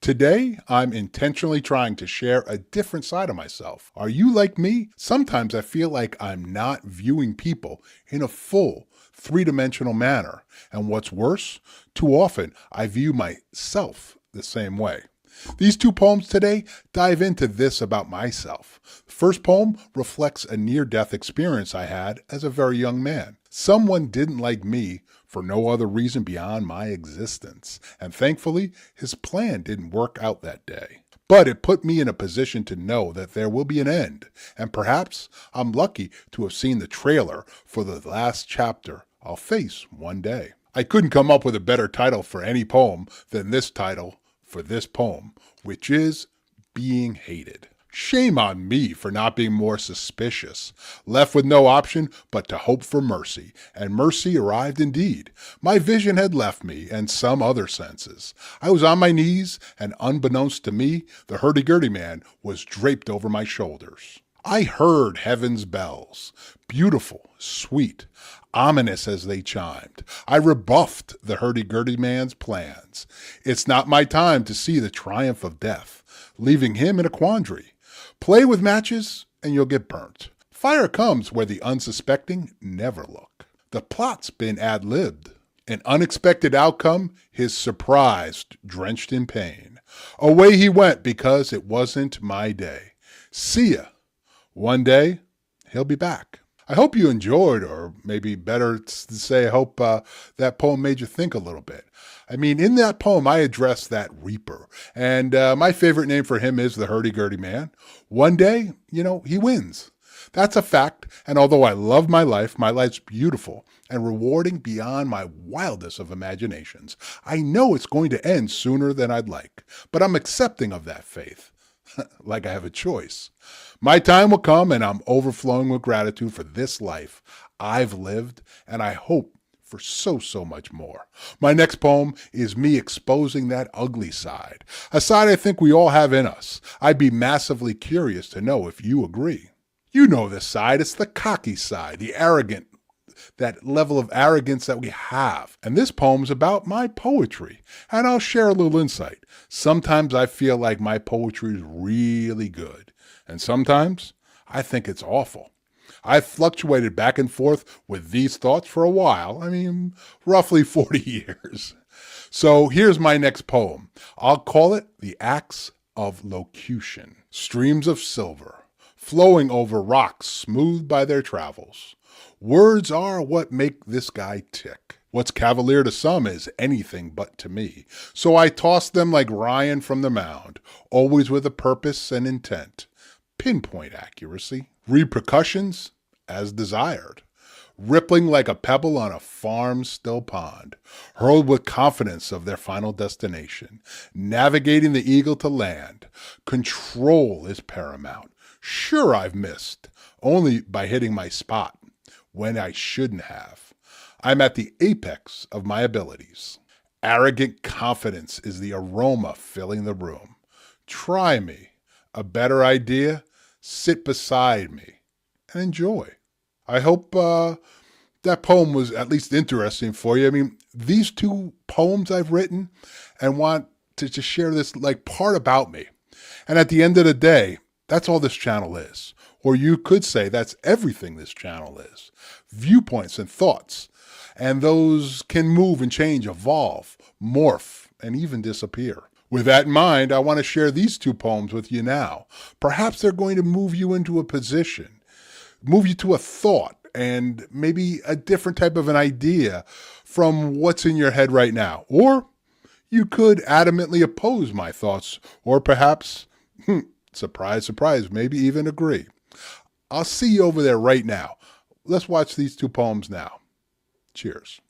Today, I'm intentionally trying to share a different side of myself. Are you like me? Sometimes I feel like I'm not viewing people in a full, three-dimensional manner. And what's worse, too often I view myself the same way. These two poems today dive into this about myself. The first poem reflects a near-death experience I had as a very young man. Someone didn't like me for no other reason beyond my existence, and thankfully, his plan didn't work out that day. But it put me in a position to know that there will be an end, and perhaps I'm lucky to have seen the trailer for the last chapter I'll face one day. I couldn't come up with a better title for any poem than this title for this poem, which is Being Hated. Shame on me for not being more suspicious, left with no option but to hope for mercy, and mercy arrived indeed. My vision had left me, and some other senses. I was on my knees, and unbeknownst to me, the hurdy-gurdy man was draped over my shoulders. I heard heaven's bells, beautiful, sweet, ominous as they chimed. I rebuffed the hurdy-gurdy man's plans. It's not my time to see the triumph of death, leaving him in a quandary. Play with matches and you'll get burnt. Fire comes where the unsuspecting never look. The plot's been ad-libbed. An unexpected outcome, his surprised, drenched in pain. Away he went because it wasn't my day. See ya. One day, he'll be back. I hope you enjoyed, or maybe better to say, I hope that poem made you think a little bit. I mean, in that poem, I addressed that reaper. And my favorite name for him is the hurdy-gurdy man. One day, he wins. That's a fact. And although I love my life's beautiful and rewarding beyond my wildest of imaginations. I know it's going to end sooner than I'd like, but I'm accepting of that faith. Like I have a choice. My time will come and I'm overflowing with gratitude for this life I've lived, and I hope for so much more. My next poem is me exposing that ugly side, a side I think we all have in us. I'd be massively curious to know if you agree. You know this side, it's the cocky side, the arrogant, that level of arrogance that we have. And this poem's about my poetry, and I'll share a little insight. Sometimes I feel like my poetry is really good, and sometimes I think it's awful. I've fluctuated back and forth with these thoughts for a while. Roughly 40 years. So here's my next poem. I'll call it The Acts of Locution. Streams of silver, flowing over rocks smoothed by their travels. Words are what make this guy tick. What's cavalier to some is anything but to me. So I toss them like Ryan from the mound, always with a purpose and intent. Pinpoint accuracy. Repercussions as desired. Rippling like a pebble on a farm-still pond. Hurled with confidence of their final destination. Navigating the eagle to land. Control is paramount. Sure, I've missed, only by hitting my spot when I shouldn't have. I'm at the apex of my abilities. Arrogant confidence is the aroma filling the room. Try me. A better idea? Sit beside me and enjoy. I hope that poem was at least interesting for you. These two poems I've written and want to just share this like part about me. And at the end of the day, that's all this channel is. Or you could say that's everything this channel is. Viewpoints and thoughts. And those can move and change, evolve, morph, and even disappear. With that in mind, I want to share these two poems with you now. Perhaps they're going to move you into a position, move you to a thought, and maybe a different type of an idea from what's in your head right now. Or you could adamantly oppose my thoughts, or perhaps, surprise, surprise, maybe even agree. I'll see you over there right now. Let's watch these two poems now. Cheers.